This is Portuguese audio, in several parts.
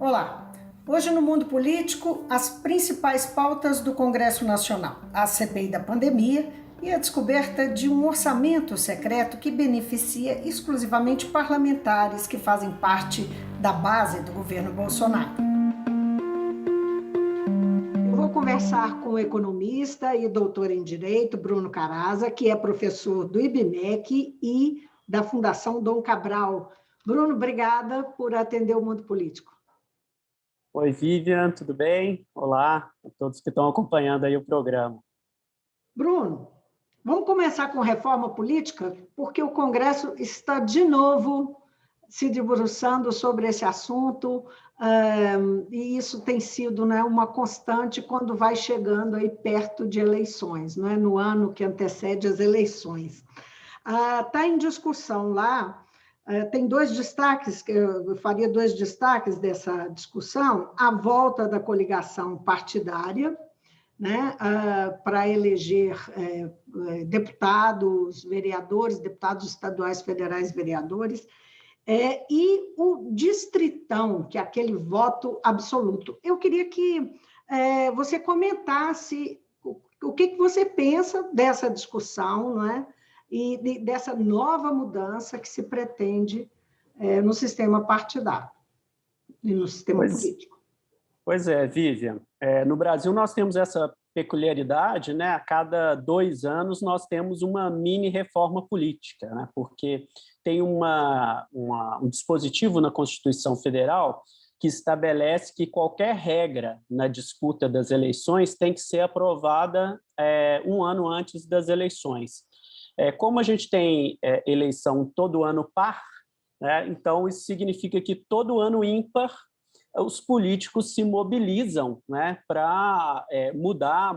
Olá! Hoje no mundo político, as principais pautas do Congresso Nacional, a CPI da pandemia e a descoberta de um orçamento secreto que beneficia exclusivamente parlamentares que fazem parte da base do governo Bolsonaro. Eu vou conversar com o economista e doutor em Direito, Bruno Caraza, que é professor do IBMEC e da Fundação Dom Cabral. Bruno, obrigada por atender o mundo político. Oi, Vivian, tudo bem? Olá a todos que estão acompanhando aí o programa. Bruno, vamos começar com reforma política, porque o Congresso está de novo se debruçando sobre esse assunto, e isso tem sido, né, uma constante quando vai chegando aí perto de eleições, né, no ano que antecede as eleições. Está em discussão lá. Tem dois destaques, que eu faria dois destaques dessa discussão: a volta da coligação partidária, né, para eleger deputados, vereadores, deputados estaduais, federais, vereadores, e o distritão, que é aquele voto absoluto. Eu queria que você comentasse o que você pensa dessa discussão, não é? E dessa nova mudança que se pretende no sistema partidário e no sistema político. Pois é, Vivian. No Brasil, nós temos essa peculiaridade, né? A cada 2 anos, nós temos uma mini reforma política, né? Porque tem um dispositivo na Constituição Federal que estabelece que qualquer regra na disputa das eleições tem que ser aprovada 1 ano antes das eleições. Como a gente tem eleição todo ano par, né, então isso significa que todo ano ímpar os políticos se mobilizam, né, para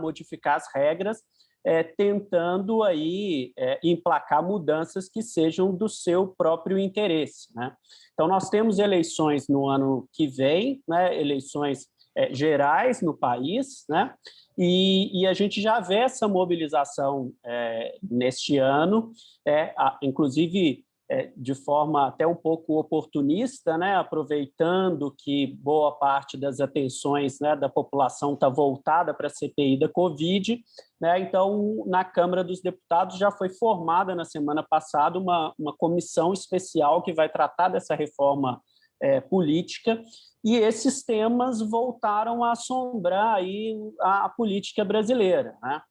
modificar as regras, tentando aí emplacar mudanças que sejam do seu próprio interesse, né? Então nós temos eleições no ano que vem, né, eleições gerais no país, né? E a gente já vê essa mobilização neste ano, inclusive de forma até um pouco oportunista, né, aproveitando que boa parte das atenções, né, da população está voltada para a CPI da Covid, né? Então, na Câmara dos Deputados já foi formada na semana passada uma comissão especial que vai tratar dessa reforma política, e esses temas voltaram a assombrar aí a política brasileira, né?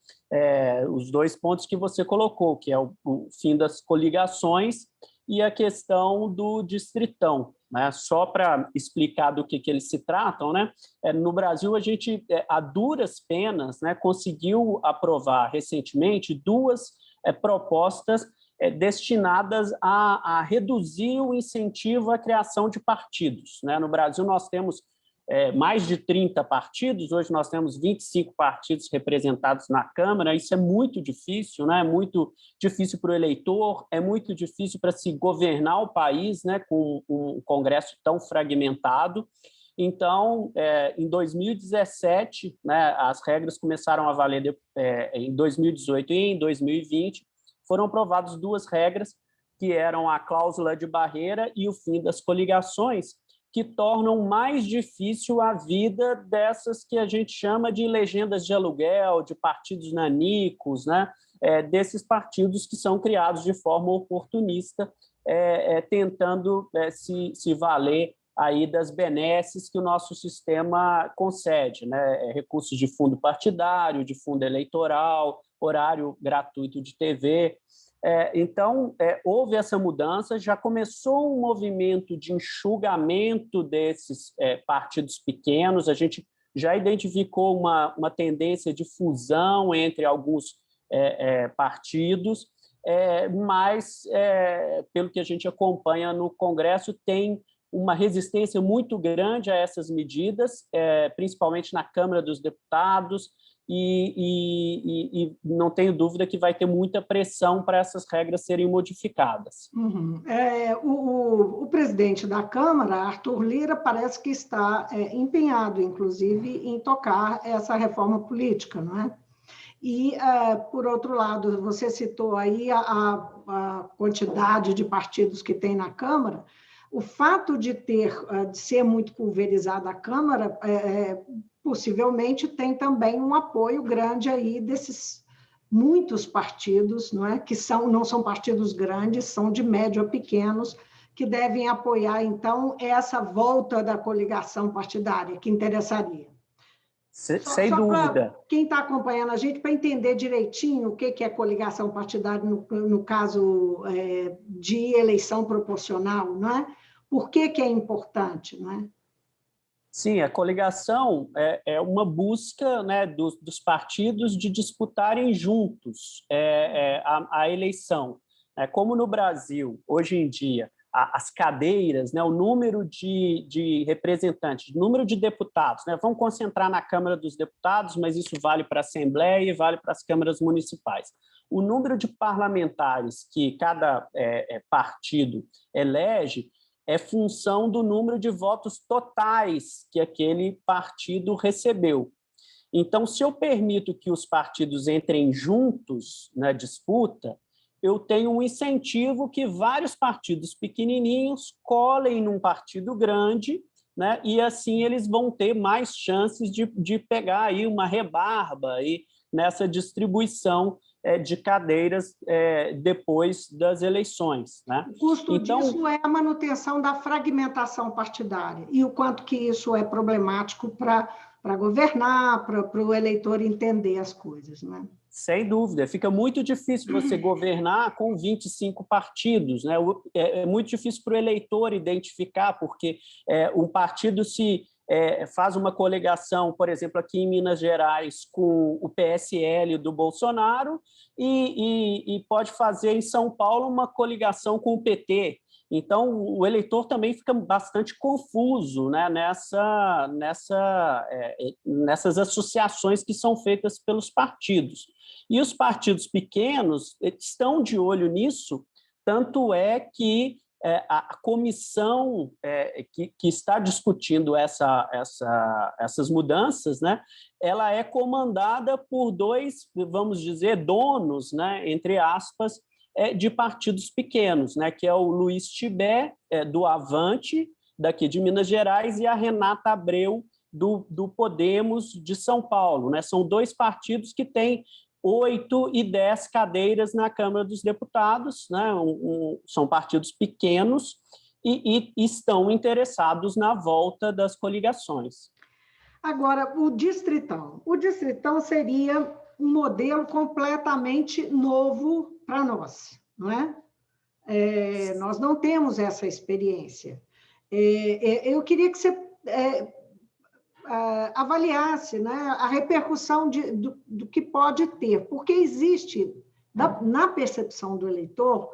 Os 2 pontos que você colocou, que é o fim das coligações e a questão do distritão, né? Só para explicar do que eles se tratam, né? No Brasil, a gente, a duras penas, né, conseguiu aprovar recentemente 2 propostas destinadas a reduzir o incentivo à criação de partidos, né? No Brasil, nós temos mais de 30 partidos, hoje nós temos 25 partidos representados na Câmara. Isso é muito difícil, né? É muito difícil para o eleitor, é muito difícil para se governar o país, né, com um Congresso tão fragmentado. Então, em 2017, né, as regras começaram a valer em 2018 e em 2020, foram aprovadas 2 regras, que eram a cláusula de barreira e o fim das coligações, que tornam mais difícil a vida dessas que a gente chama de legendas de aluguel, de partidos nanicos, né? Desses partidos que são criados de forma oportunista, tentando se valer aí das benesses que o nosso sistema concede, né? Recursos de fundo partidário, de fundo eleitoral, horário gratuito de TV. Então, houve essa mudança, já começou um movimento de enxugamento desses partidos pequenos, a gente já identificou uma tendência de fusão entre alguns partidos, mas, pelo que a gente acompanha no Congresso, tem uma resistência muito grande a essas medidas, principalmente na Câmara dos Deputados, e não tenho dúvida que vai ter muita pressão para essas regras serem modificadas. Uhum. O presidente da Câmara, Arthur Lira, parece que está empenhado, inclusive, em tocar essa reforma política, não é? E, por outro lado, você citou aí a quantidade de partidos que tem na Câmara, O fato de ser muito pulverizada a Câmara, possivelmente tem também um apoio grande aí desses muitos partidos, não é? Que não são partidos grandes, são de médio a pequenos, que devem apoiar, então, essa volta da coligação partidária, que interessaria. Sem dúvida. Quem está acompanhando a gente, para entender direitinho o que é coligação partidária no caso de eleição proporcional, não é? Por que é importante, não é? Sim, a coligação é uma busca, né, dos partidos de disputarem juntos a eleição. Como no Brasil, hoje em dia, as cadeiras, né, o número de representantes, o número de deputados, né, vamos concentrar na Câmara dos Deputados, mas isso vale para a Assembleia e vale para as câmaras municipais. O número de parlamentares que cada partido elege é função do número de votos totais que aquele partido recebeu. Então, se eu permito que os partidos entrem juntos na disputa, eu tenho um incentivo que vários partidos pequenininhos colhem num partido grande, né? E assim eles vão ter mais chances de pegar aí uma rebarba aí nessa distribuição de cadeiras depois das eleições, né? O custo disso é a manutenção da fragmentação partidária e o quanto que isso é problemático para governar, para o eleitor entender as coisas, né? Sem dúvida, fica muito difícil você governar com 25 partidos, né? É muito difícil para o eleitor identificar, porque um partido se faz uma coligação, por exemplo, aqui em Minas Gerais, com o PSL do Bolsonaro e pode fazer em São Paulo uma coligação com o PT. Então, o eleitor também fica bastante confuso, né, nessas associações que são feitas pelos partidos. E os partidos pequenos estão de olho nisso, tanto é que a comissão que está discutindo essas mudanças, né, ela é comandada por dois, vamos dizer, donos, né, entre aspas, de partidos pequenos, né, que é o Luiz Tibé, do Avante, daqui de Minas Gerais, e a Renata Abreu, do Podemos, de São Paulo, né? São dois partidos que têm 8 e 10 cadeiras na Câmara dos Deputados, né? São partidos pequenos e estão interessados na volta das coligações. Agora, o Distritão. O Distritão seria um modelo completamente novo para nós, não é? Nós não temos essa experiência. Eu queria que você avaliasse, né, a repercussão do que pode ter, porque existe, na percepção do eleitor,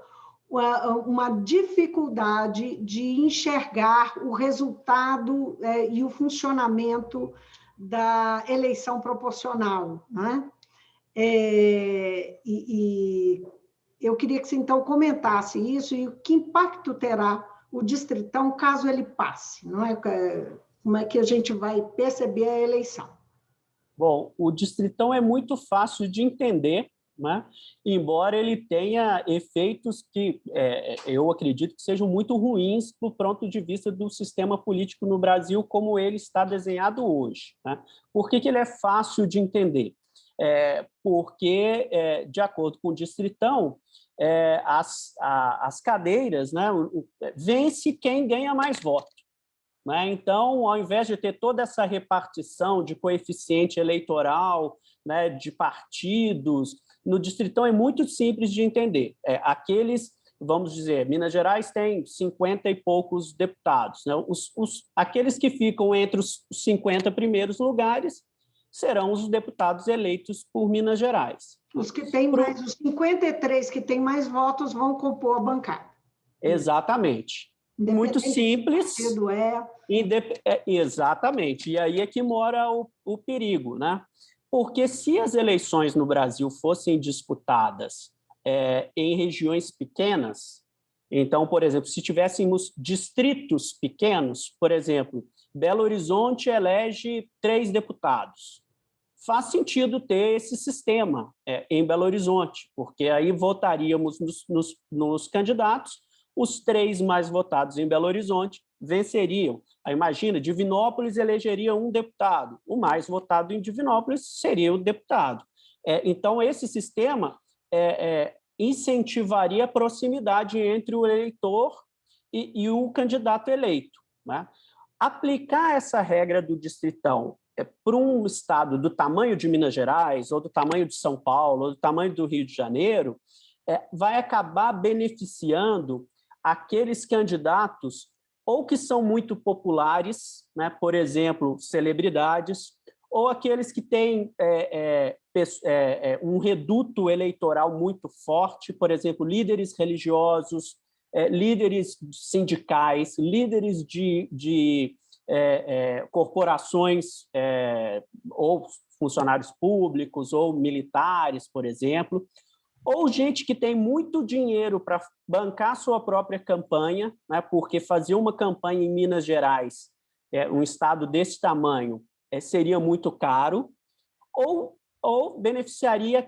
uma dificuldade de enxergar o resultado e o funcionamento da eleição proporcional, né? E eu queria que você, então, comentasse isso e o que impacto terá o Distritão caso ele passe, não é? Como é que a gente vai perceber a eleição? Bom, o Distritão é muito fácil de entender, né? Embora ele tenha efeitos que eu acredito que sejam muito ruins do ponto de vista do sistema político no Brasil como ele está desenhado hoje, né? Por que ele é fácil de entender? Porque, de acordo com o Distritão, as cadeiras, né, vence quem ganha mais votos, né? Então, ao invés de ter toda essa repartição de coeficiente eleitoral, né, de partidos, no Distritão é muito simples de entender. Aqueles, vamos dizer, Minas Gerais tem 50 e poucos deputados, né? Aqueles que ficam entre os 50 primeiros lugares serão os deputados eleitos por Minas Gerais. Os 53 que têm mais votos vão compor a bancada. Exatamente. Muito simples. Exatamente. E aí é que mora o perigo, né? Porque se as eleições no Brasil fossem disputadas em regiões pequenas, então, por exemplo, se tivéssemos distritos pequenos, por exemplo, Belo Horizonte elege 3 deputados. Faz sentido ter esse sistema em Belo Horizonte, porque aí votaríamos nos candidatos, os 3 mais votados em Belo Horizonte venceriam. Aí, imagina, Divinópolis elegeria um deputado, o mais votado em Divinópolis seria o deputado. Então, esse sistema incentivaria a proximidade entre o eleitor e o candidato eleito, né? Aplicar essa regra do distritão para um estado do tamanho de Minas Gerais, ou do tamanho de São Paulo, ou do tamanho do Rio de Janeiro, vai acabar beneficiando aqueles candidatos ou que são muito populares, né, por exemplo, celebridades, ou aqueles que têm um reduto eleitoral muito forte, por exemplo, líderes religiosos, líderes sindicais, líderes de corporações ou funcionários públicos ou militares, por exemplo, ou gente que tem muito dinheiro para bancar sua própria campanha, né, porque fazer uma campanha em Minas Gerais, um estado desse tamanho, seria muito caro, ou beneficiaria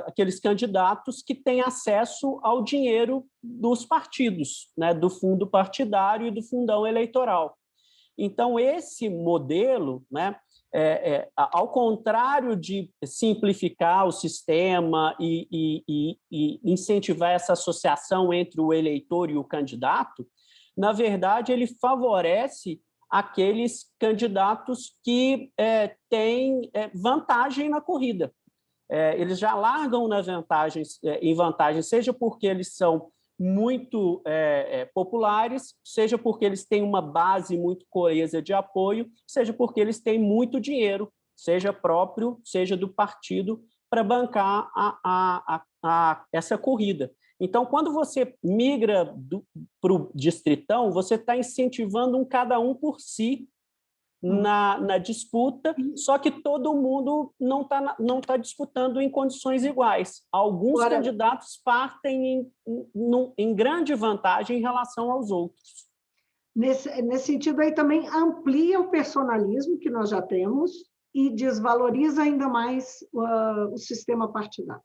aqueles candidatos que têm acesso ao dinheiro dos partidos, né, do fundo partidário e do fundão eleitoral. Então, esse modelo, né, ao contrário de simplificar o sistema e incentivar essa associação entre o eleitor e o candidato, na verdade, ele favorece aqueles candidatos que têm vantagem na corrida. Eles já largam em vantagem, seja porque eles são muito populares, seja porque eles têm uma base muito coesa de apoio, seja porque eles têm muito dinheiro, seja próprio, seja do partido, para bancar essa corrida. Então, quando você migra para o distritão, você está incentivando um cada um por si na disputa, só que todo mundo não tá disputando em condições iguais. Alguns candidatos partem em grande vantagem em relação aos outros. Nesse sentido, aí também amplia o personalismo que nós já temos e desvaloriza ainda mais o sistema partidário.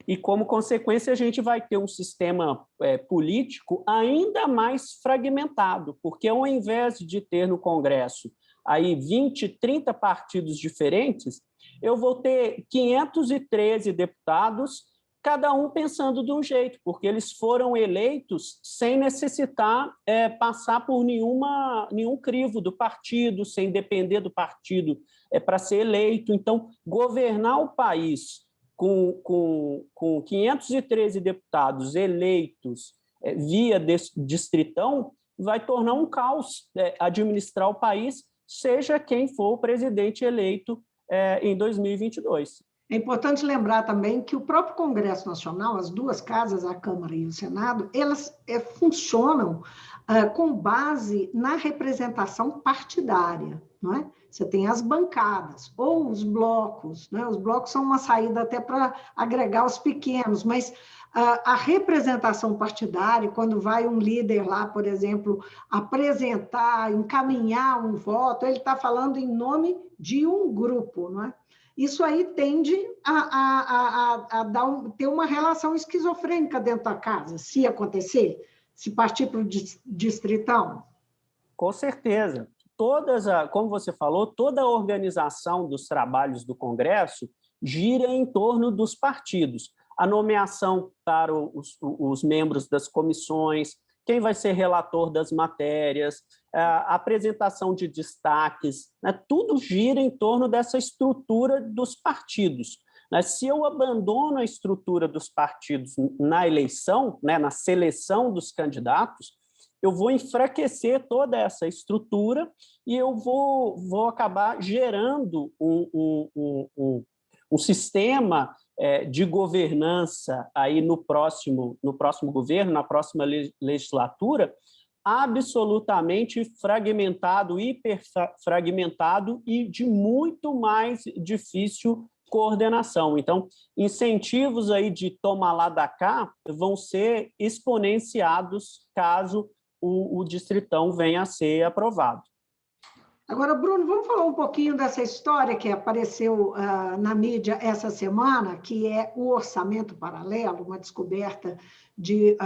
E, como consequência, a gente vai ter um sistema político ainda mais fragmentado, porque ao invés de ter no Congresso aí 20, 30 partidos diferentes, eu vou ter 513 deputados, cada um pensando de um jeito, porque eles foram eleitos sem necessitar passar por nenhum crivo do partido, sem depender do partido para ser eleito. Então, governar o país com 513 deputados eleitos via distritão vai tornar um caos administrar o país, seja quem for o presidente eleito em 2022. É importante lembrar também que o próprio Congresso Nacional, as duas casas, a Câmara e o Senado, elas funcionam com base na representação partidária, não é? Você tem as bancadas ou os blocos, né? Os blocos são uma saída até para agregar os pequenos, mas a representação partidária, quando vai um líder lá, por exemplo, apresentar, encaminhar um voto, ele está falando em nome de um grupo, não é? Isso aí tende a ter uma relação esquizofrênica dentro da casa, se acontecer, se partir para o distritão. Com certeza. Como você falou, toda a organização dos trabalhos do Congresso gira em torno dos partidos. A nomeação para os membros das comissões, quem vai ser relator das matérias, a apresentação de destaques, né? Tudo gira em torno dessa estrutura dos partidos. Né? Se eu abandono a estrutura dos partidos na eleição, né, na seleção dos candidatos, eu vou enfraquecer toda essa estrutura e eu vou acabar gerando um sistema de governança aí no próximo governo, na próxima legislatura, absolutamente fragmentado, hiperfragmentado e de muito mais difícil coordenação. Então, incentivos aí de toma lá da cá vão ser exponenciados caso o distritão venha a ser aprovado. Agora, Bruno, vamos falar um pouquinho dessa história que apareceu na mídia essa semana, que é o orçamento paralelo, uma descoberta de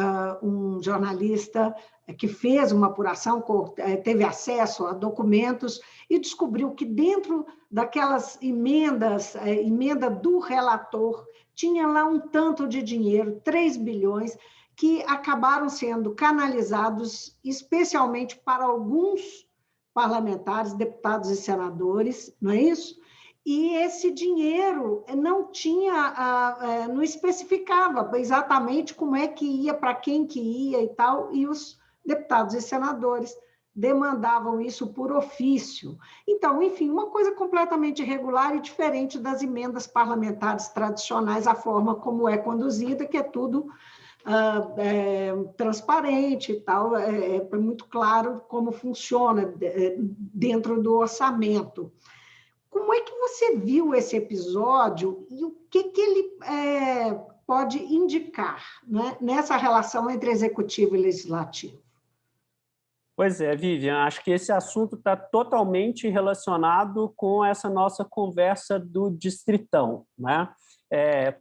um jornalista que fez uma apuração, teve acesso a documentos e descobriu que dentro daquelas emendas, emenda do relator, tinha lá um tanto de dinheiro, 3 bilhões, que acabaram sendo canalizados especialmente para alguns parlamentares, deputados e senadores, não é isso? E esse dinheiro não especificava exatamente como é que ia, para quem que ia e tal, e os deputados e senadores demandavam isso por ofício. Então, enfim, uma coisa completamente irregular e diferente das emendas parlamentares tradicionais, a forma como é conduzida, que é tudo transparente e tal, é muito claro como funciona dentro do orçamento. Como é que você viu esse episódio e o que ele pode indicar, né, nessa relação entre executivo e legislativo? Pois é, Vivian, acho que esse assunto está totalmente relacionado com essa nossa conversa do distritão, né?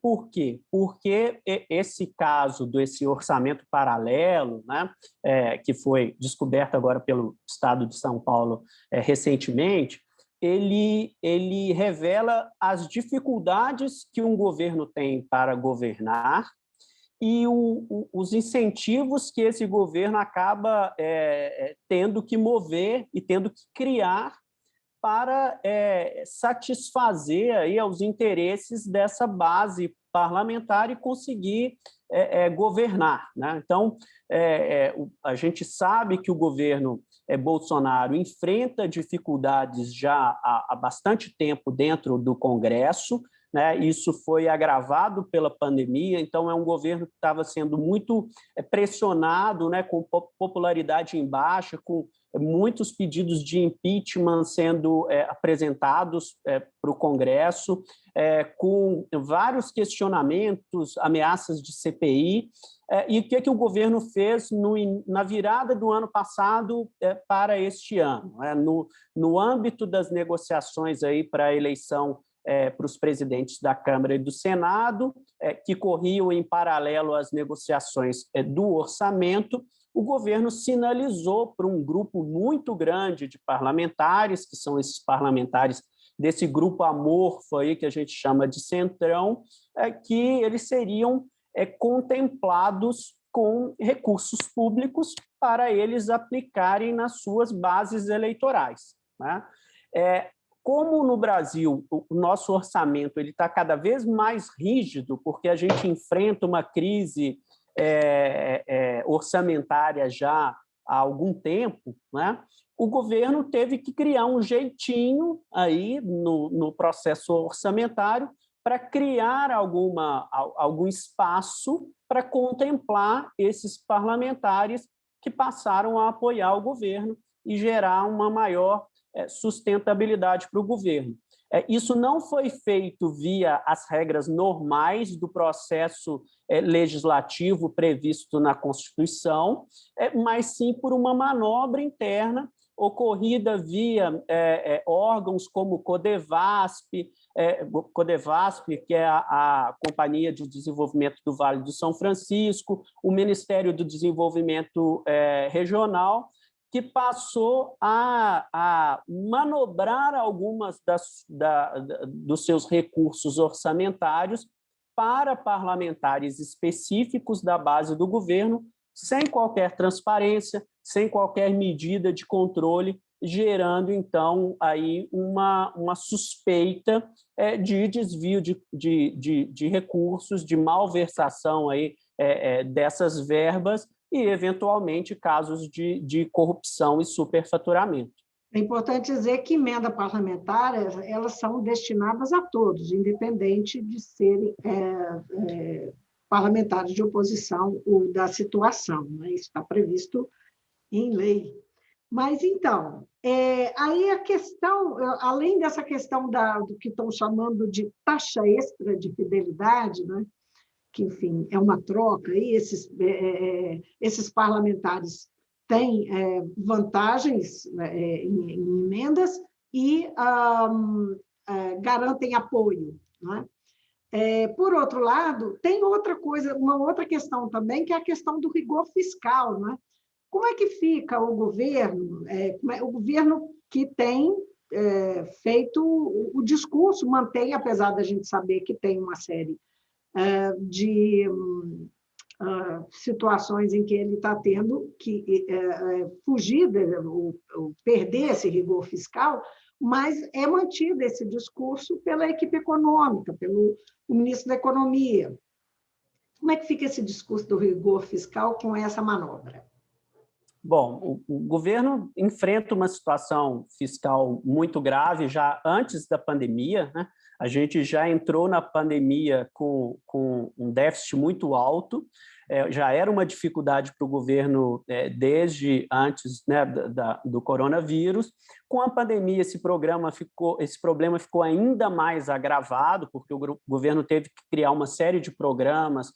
Por quê? Porque esse caso desse orçamento paralelo, né, que foi descoberto agora pelo Estado de São Paulo recentemente, ele revela as dificuldades que um governo tem para governar e os incentivos que esse governo acaba tendo que mover e tendo que criar para satisfazer aí aos interesses dessa base parlamentar e conseguir governar, né? Então, a gente sabe que o governo Bolsonaro enfrenta dificuldades já há bastante tempo dentro do Congresso, né? Isso foi agravado pela pandemia, então é um governo que estava sendo muito pressionado, né, com popularidade em baixa, com muitos pedidos de impeachment sendo apresentados para o Congresso, com vários questionamentos, ameaças de CPI. E o que o governo fez na virada do ano passado para este ano? No âmbito das negociações aí para a eleição para os presidentes da Câmara e do Senado, que corriam em paralelo às negociações do orçamento, o governo sinalizou para um grupo muito grande de parlamentares, que são esses parlamentares desse grupo amorfo aí, que a gente chama de centrão, que eles seriam contemplados com recursos públicos para eles aplicarem nas suas bases eleitorais, né? Como no Brasil o nosso orçamento está cada vez mais rígido, porque a gente enfrenta uma crise orçamentária já há algum tempo, né? O governo teve que criar um jeitinho aí no processo orçamentário para criar algum espaço para contemplar esses parlamentares que passaram a apoiar o governo e gerar uma maior sustentabilidade para o governo. Isso não foi feito via as regras normais do processo legislativo previsto na Constituição, mas sim por uma manobra interna ocorrida via órgãos como o Codevasp, que é a Companhia de Desenvolvimento do Vale do São Francisco, o Ministério do Desenvolvimento Regional, que passou a manobrar algumas dos seus recursos orçamentários para parlamentares específicos da base do governo, sem qualquer transparência, sem qualquer medida de controle, gerando, então, aí uma suspeita de desvio de recursos, de malversação aí, dessas verbas, e, eventualmente, casos de corrupção e superfaturamento. É importante dizer que emenda parlamentar, elas são destinadas a todos, independente de serem parlamentares de oposição ou da situação, né? Isso está previsto em lei. Mas, então, aí a questão, além dessa questão do que estão chamando de taxa extra de fidelidade, né? Que, enfim, é uma troca, e esses parlamentares tem vantagens em emendas e garantem apoio, não é? Por outro lado, tem outra coisa, uma outra questão também, que é a questão do rigor fiscal, não é? Como é que fica o governo? O governo que tem feito o discurso, mantém, apesar da gente saber que tem uma série de situações em que ele está tendo que fugir, ou perder esse rigor fiscal, mas é mantido esse discurso pela equipe econômica, pelo ministro da Economia. Como é que fica esse discurso do rigor fiscal com essa manobra? Bom, o governo enfrenta uma situação fiscal muito grave já antes da pandemia, né? A gente já entrou na pandemia com um déficit muito alto, já era uma dificuldade para o governo desde antes, né, do coronavírus. Com a pandemia, esse problema ficou ainda mais agravado, porque o governo teve que criar uma série de programas,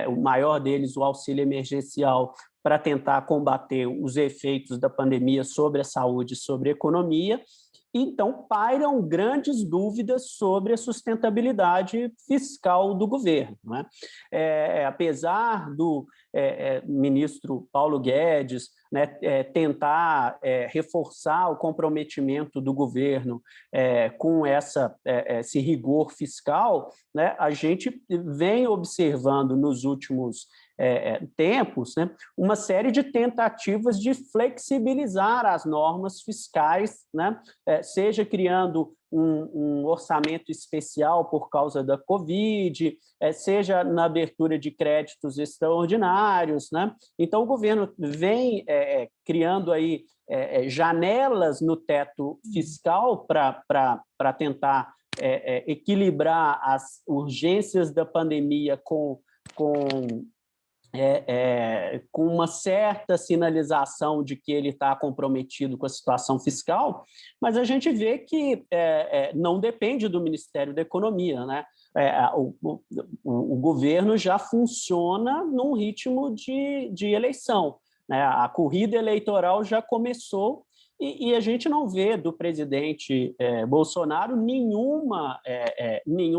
o maior deles, o auxílio emergencial, para tentar combater os efeitos da pandemia sobre a saúde e sobre a economia. Então, pairam grandes dúvidas sobre a sustentabilidade fiscal do governo, né? Apesar do ministro Paulo Guedes, né, tentar reforçar o comprometimento do governo com esse rigor fiscal, né, a gente vem observando nos últimos tempos, né, uma série de tentativas de flexibilizar as normas fiscais, né, seja criando um orçamento especial por causa da Covid, seja na abertura de créditos extraordinários, né? Então, o governo vem criando aí janelas no teto fiscal para tentar equilibrar as urgências da pandemia com uma certa sinalização de que ele está comprometido com a situação fiscal, mas a gente vê que não depende do Ministério da Economia, né? O governo já funciona num ritmo de eleição, né? A corrida eleitoral já começou e a gente não vê do presidente Bolsonaro nenhum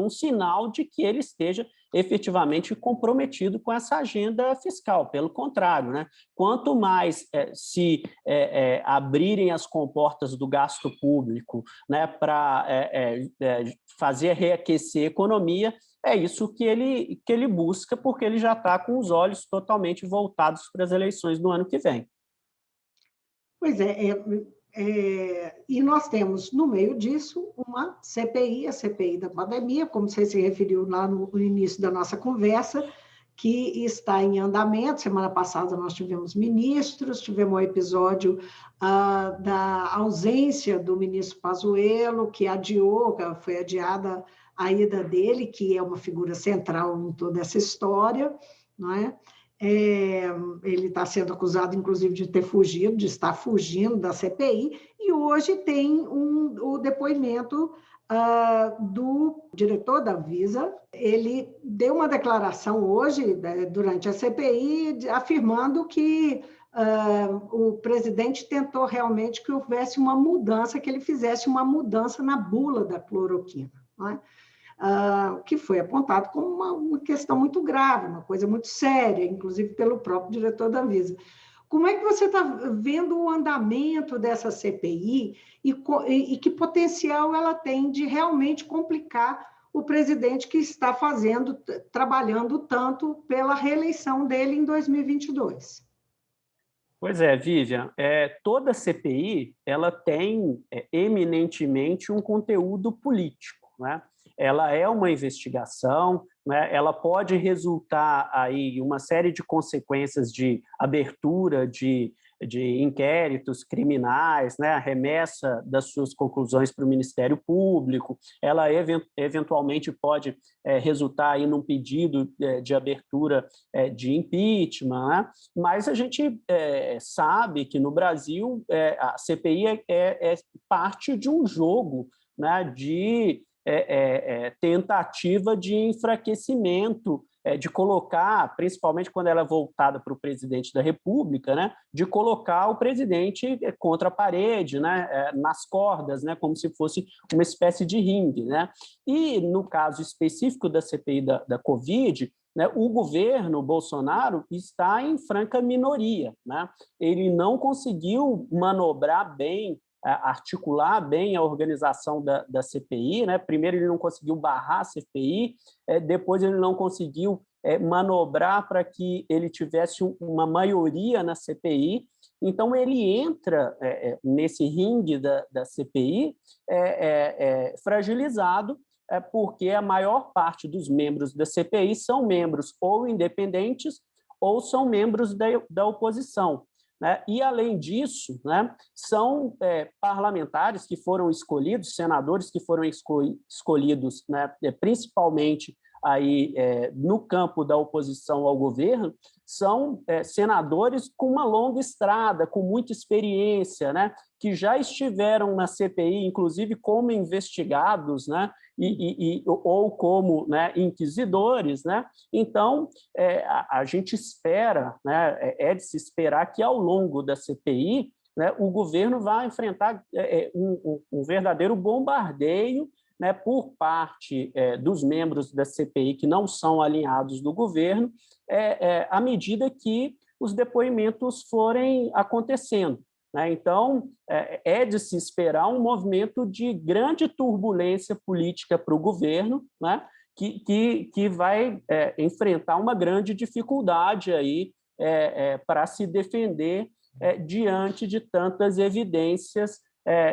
sinal de que ele esteja efetivamente comprometido com essa agenda fiscal. Pelo contrário, né? Quanto mais se abrirem as comportas do gasto público, né, para fazer reaquecer a economia, é isso que ele busca, porque ele já está com os olhos totalmente voltados para as eleições do ano que vem. Pois e nós temos, no meio disso, uma CPI, a CPI da pandemia, como você se referiu lá no início da nossa conversa, que está em andamento. Semana passada nós tivemos ministros, tivemos um episódio da ausência do ministro Pazuello, que foi adiada a ida dele, que é uma figura central em toda essa história, não é? Ele está sendo acusado, inclusive, de estar fugindo da CPI, e hoje tem o depoimento do diretor da Anvisa. Ele deu uma declaração hoje, durante a CPI, afirmando que o presidente tentou realmente que houvesse uma mudança, que ele fizesse uma mudança na bula da cloroquina, não é? Que foi apontado como uma questão muito grave, uma coisa muito séria, inclusive pelo próprio diretor da Anvisa. Como é que você está vendo o andamento dessa CPI e que potencial ela tem de realmente complicar o presidente que está trabalhando tanto pela reeleição dele em 2022? Pois é, Vivian, toda CPI ela tem eminentemente um conteúdo político, né? Ela é uma investigação, né? Ela pode resultar aí uma série de consequências de abertura de inquéritos criminais, né? A remessa das suas conclusões para o Ministério Público. Ela eventualmente pode resultar aí num pedido de abertura de impeachment, né? Mas a gente sabe que no Brasil a CPI é parte de um jogo, né, de tentativa de enfraquecimento de colocar, principalmente quando ela é voltada para o presidente da República, né, de colocar o presidente contra a parede, né, nas cordas, né, como se fosse uma espécie de ringue, né? E, no caso específico da CPI da Covid, né, o governo Bolsonaro está em franca minoria, né? Ele não conseguiu manobrar bem, articular bem a organização da CPI, né? Primeiro, ele não conseguiu barrar a CPI, depois, ele não conseguiu manobrar para que ele tivesse uma maioria na CPI. Então, ele entra nesse ringue da CPI fragilizado, porque a maior parte dos membros da CPI são membros ou independentes ou são membros da oposição, né? E, além disso, né, são parlamentares que foram escolhidos, senadores que foram escolhidos, né, principalmente aí, no campo da oposição ao governo, são senadores com uma longa estrada, com muita experiência, né, que já estiveram na CPI, inclusive como investigados, né, ou como, né, inquisidores, né? Então, a gente espera, né, de se esperar que, ao longo da CPI, né, o governo vai enfrentar um verdadeiro bombardeio, né, por parte dos membros da CPI que não são alinhados do governo, à medida que os depoimentos forem acontecendo, né? Então, de se esperar um movimento de grande turbulência política para o governo, né, que vai enfrentar uma grande dificuldade aí, para se defender diante de tantas evidências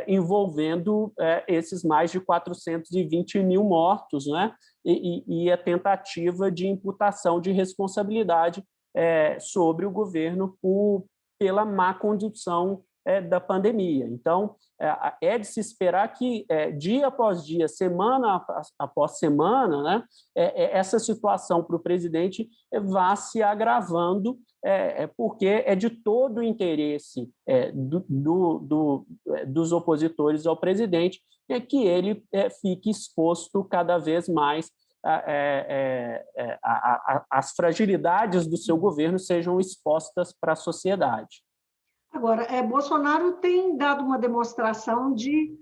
envolvendo esses mais de 420 mil mortos, né, e a tentativa de imputação de responsabilidade sobre o governo pela má condução da pandemia. Então, de se esperar que, dia após dia, semana após semana, né, essa situação para o presidente vá se agravando, porque é de todo o interesse dos opositores ao presidente que ele fique exposto cada vez mais, as fragilidades do seu governo sejam expostas para a sociedade. Agora, Bolsonaro tem dado uma demonstração de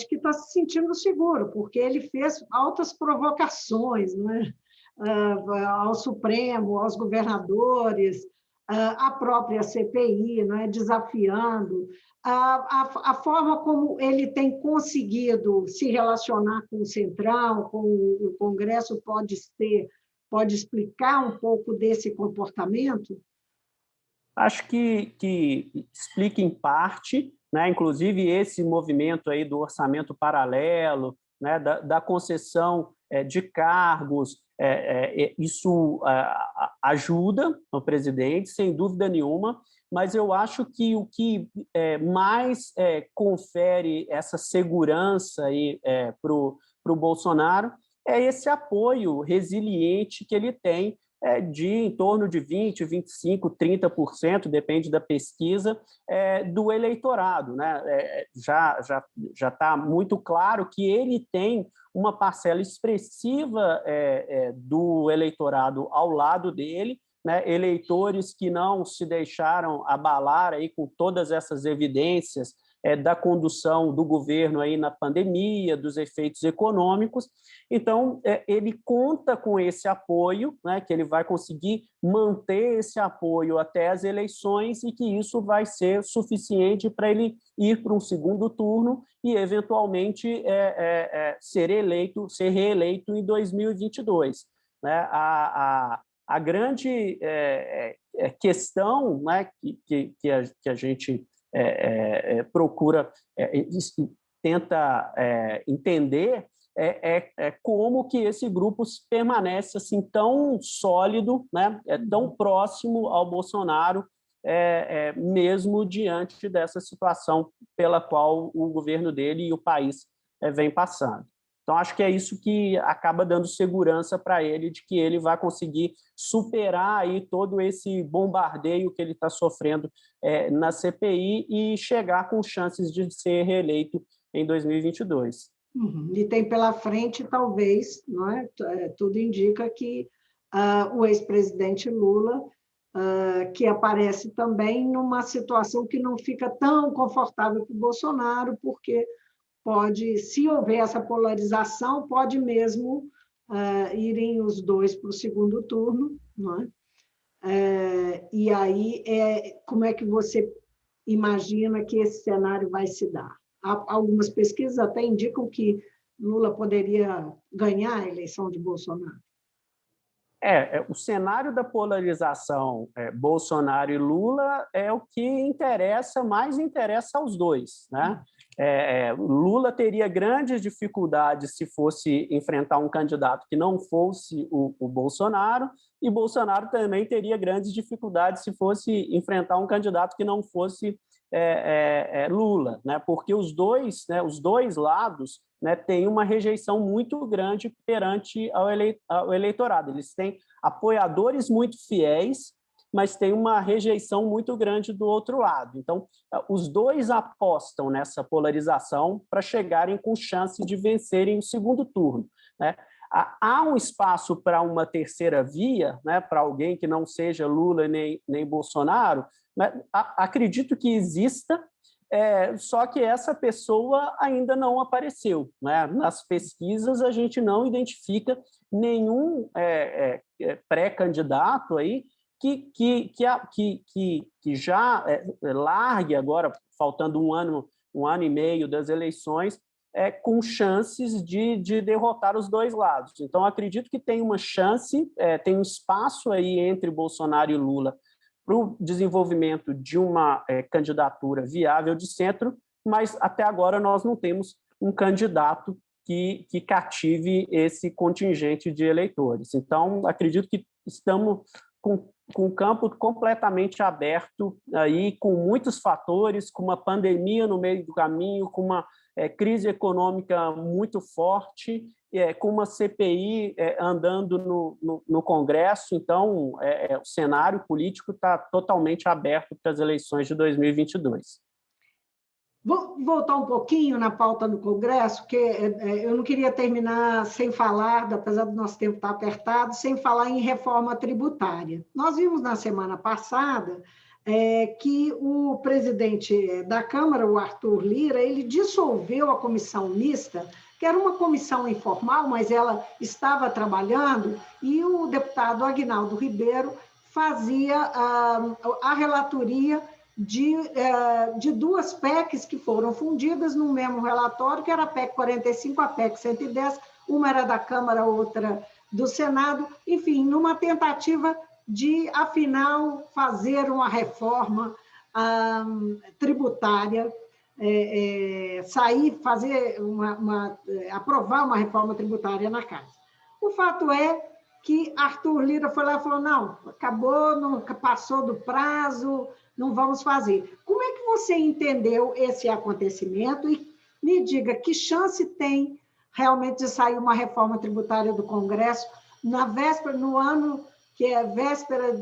que está se sentindo seguro, porque ele fez altas provocações, né, ao Supremo, aos governadores, à própria CPI, né, desafiando. A forma como ele tem conseguido se relacionar com o Centrão, com o Congresso, pode explicar um pouco desse comportamento? Acho que explica em parte, né? Inclusive esse movimento aí do orçamento paralelo, né? da concessão de cargos, isso ajuda o presidente, sem dúvida nenhuma, mas eu acho que o que mais confere essa segurança para o Bolsonaro é esse apoio resiliente que ele tem, de em torno de 20%, 25%, 30%, depende da pesquisa, do eleitorado, né? Já está muito claro que ele tem uma parcela expressiva do eleitorado ao lado dele, né? Eleitores que não se deixaram abalar aí com todas essas evidências da condução do governo aí na pandemia, dos efeitos econômicos. Então, ele conta com esse apoio, né, que ele vai conseguir manter esse apoio até as eleições e que isso vai ser suficiente para ele ir para um segundo turno e, eventualmente, ser reeleito em 2022. Né? A grande questão, né, que a gente procura, tenta entender como que esse grupo permanece assim tão sólido, né, tão próximo ao Bolsonaro, mesmo diante dessa situação pela qual o governo dele e o país vem passando. Então, acho que é isso que acaba dando segurança para ele, de que ele vai conseguir superar aí todo esse bombardeio que ele está sofrendo na CPI e chegar com chances de ser reeleito em 2022. E tem pela frente, talvez, não é? Tudo indica que o ex-presidente Lula, que aparece também numa situação que não fica tão confortável para o Bolsonaro, porque pode, se houver essa polarização, pode mesmo irem os dois para o segundo turno, não é? E aí, como é que você imagina que esse cenário vai se dar? Algumas pesquisas até indicam que Lula poderia ganhar a eleição de Bolsonaro. O cenário da polarização Bolsonaro e Lula é o que mais interessa aos dois, né? Lula teria grandes dificuldades se fosse enfrentar um candidato que não fosse o Bolsonaro, e Bolsonaro também teria grandes dificuldades se fosse enfrentar um candidato que não fosse Lula, né? Porque os dois lados, né, têm uma rejeição muito grande perante ao eleitorado. Eles têm apoiadores muito fiéis, mas tem uma rejeição muito grande do outro lado. Então, os dois apostam nessa polarização para chegarem com chance de vencerem o segundo turno, né? Há um espaço para uma terceira via, né, para alguém que não seja Lula nem Bolsonaro, mas acredito que exista, só que essa pessoa ainda não apareceu, né? Nas pesquisas, a gente não identifica nenhum pré-candidato aí que já largue agora, faltando um ano e meio das eleições, com chances de derrotar os dois lados. Então, acredito que tem uma chance, tem um espaço aí entre Bolsonaro e Lula para o desenvolvimento de uma candidatura viável de centro, mas até agora nós não temos um candidato que cative esse contingente de eleitores. Então, acredito que estamos com o campo completamente aberto, aí, com muitos fatores, com uma pandemia no meio do caminho, com uma crise econômica muito forte, com uma CPI andando no Congresso. Então, o cenário político está totalmente aberto para as eleições de 2022. Vou voltar um pouquinho na pauta do Congresso, porque eu não queria terminar sem falar, apesar do nosso tempo estar apertado, sem falar em reforma tributária. Nós vimos na semana passada que o presidente da Câmara, o Arthur Lira, ele dissolveu a comissão mista, que era uma comissão informal, mas ela estava trabalhando, e o deputado Ribeiro fazia a relatoria de duas PECs que foram fundidas no mesmo relatório, que era a PEC 45, a PEC 110, uma era da Câmara, outra do Senado, enfim, numa tentativa de, afinal, fazer uma reforma tributária, aprovar uma reforma tributária na casa. O fato é que Arthur Lira foi lá e falou, não, acabou, não, passou do prazo, não vamos fazer. Como é que você entendeu esse acontecimento? E me diga, que chance tem realmente de sair uma reforma tributária do Congresso no ano que é véspera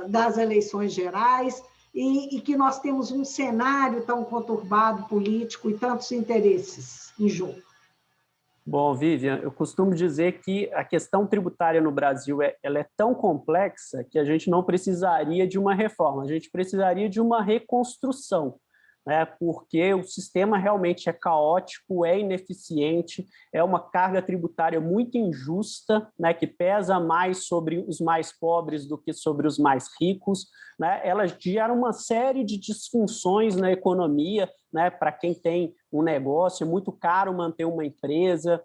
das eleições gerais e que nós temos um cenário tão conturbado político e tantos interesses em jogo? Bom, Vivian, eu costumo dizer que a questão tributária no Brasil ela é tão complexa que a gente não precisaria de uma reforma, a gente precisaria de uma reconstrução, né? Porque o sistema realmente é caótico, é ineficiente, é uma carga tributária muito injusta, né? Que pesa mais sobre os mais pobres do que sobre os mais ricos, né? Ela gera uma série de disfunções na economia, né? Para quem tem um negócio, é muito caro manter uma empresa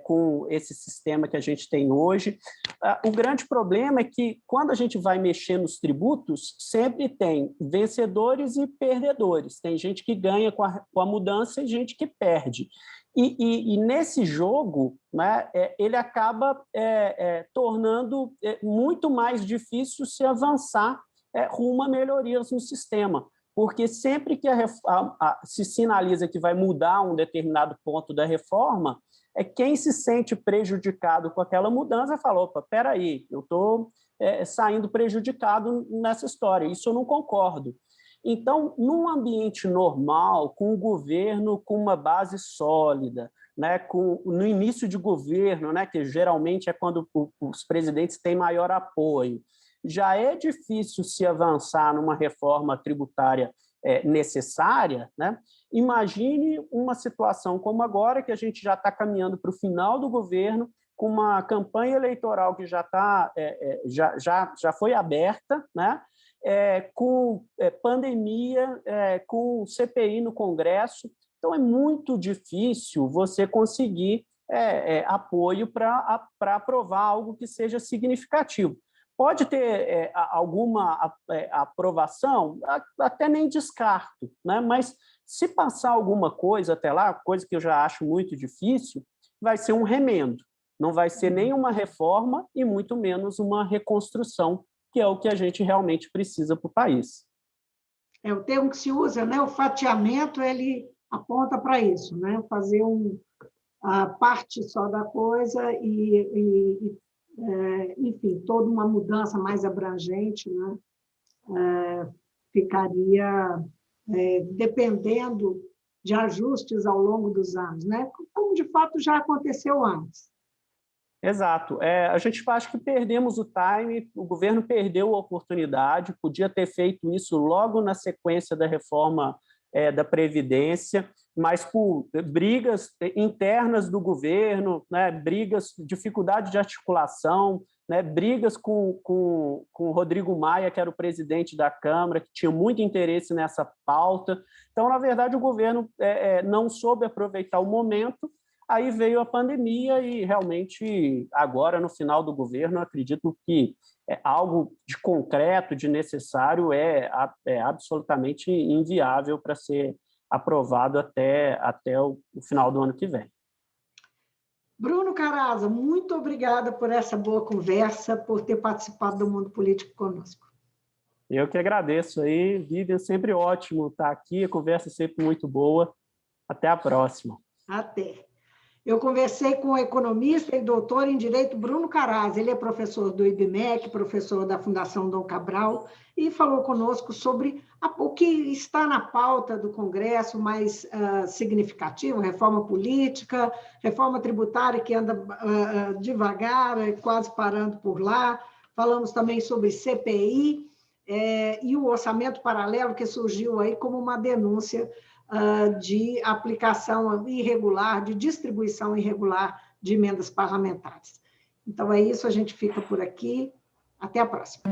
com esse sistema que a gente tem hoje. O grande problema é que, quando a gente vai mexer nos tributos, sempre tem vencedores e perdedores. Tem gente que ganha com a mudança e gente que perde. E nesse jogo, né, ele acaba tornando muito mais difícil se avançar rumo a melhorias no sistema. Porque sempre que se sinaliza que vai mudar um determinado ponto da reforma, quem se sente prejudicado com aquela mudança fala, opa, espera aí, eu estou saindo prejudicado nessa história, isso eu não concordo. Então, num ambiente normal, com o governo com uma base sólida, né, no início de governo, né, que geralmente é quando os presidentes têm maior apoio, já é difícil se avançar numa reforma tributária necessária, né? Imagine uma situação como agora, que a gente já está caminhando para o final do governo, com uma campanha eleitoral que já foi aberta, né? Com pandemia, com CPI no Congresso. Então, é muito difícil você conseguir apoio para aprovar algo que seja significativo. Pode ter alguma aprovação, até nem descarto, né? Mas se passar alguma coisa até lá, coisa que eu já acho muito difícil, vai ser um remendo. Não vai ser nem uma reforma e muito menos uma reconstrução, que é o que a gente realmente precisa para o país. É o termo que se usa, né? O fatiamento, ele aponta para isso, né? Fazer a parte só da coisa enfim, toda uma mudança mais abrangente, né? Ficaria dependendo de ajustes ao longo dos anos, né? Como de fato já aconteceu antes. Exato. A gente acha que perdemos o time, o governo perdeu a oportunidade, podia ter feito isso logo na sequência da reforma da Previdência, mas por brigas internas do governo, né, brigas, dificuldade de articulação, né, brigas com o Rodrigo Maia, que era o presidente da Câmara, que tinha muito interesse nessa pauta. Então, na verdade, o governo não soube aproveitar o momento. Aí veio a pandemia e, realmente, agora, no final do governo, acredito que algo de concreto, de necessário, é absolutamente inviável para ser aprovado até o final do ano que vem. Bruno Caraza, muito obrigada por essa boa conversa, por ter participado do Mundo Político conosco. Eu que agradeço aí, Vivian, sempre ótimo estar aqui, a conversa sempre muito boa. Até a próxima. Até. Eu conversei com o economista e doutor em Direito Bruno Caraza. Ele é professor do IBMEC, professor da Fundação Dom Cabral, e falou conosco sobre o que está na pauta do Congresso mais significativo, reforma política, reforma tributária que anda devagar, quase parando por lá. Falamos também sobre CPI e o orçamento paralelo que surgiu aí como uma denúncia de aplicação irregular, de distribuição irregular de emendas parlamentares. Então, é isso, a gente fica por aqui. Até a próxima.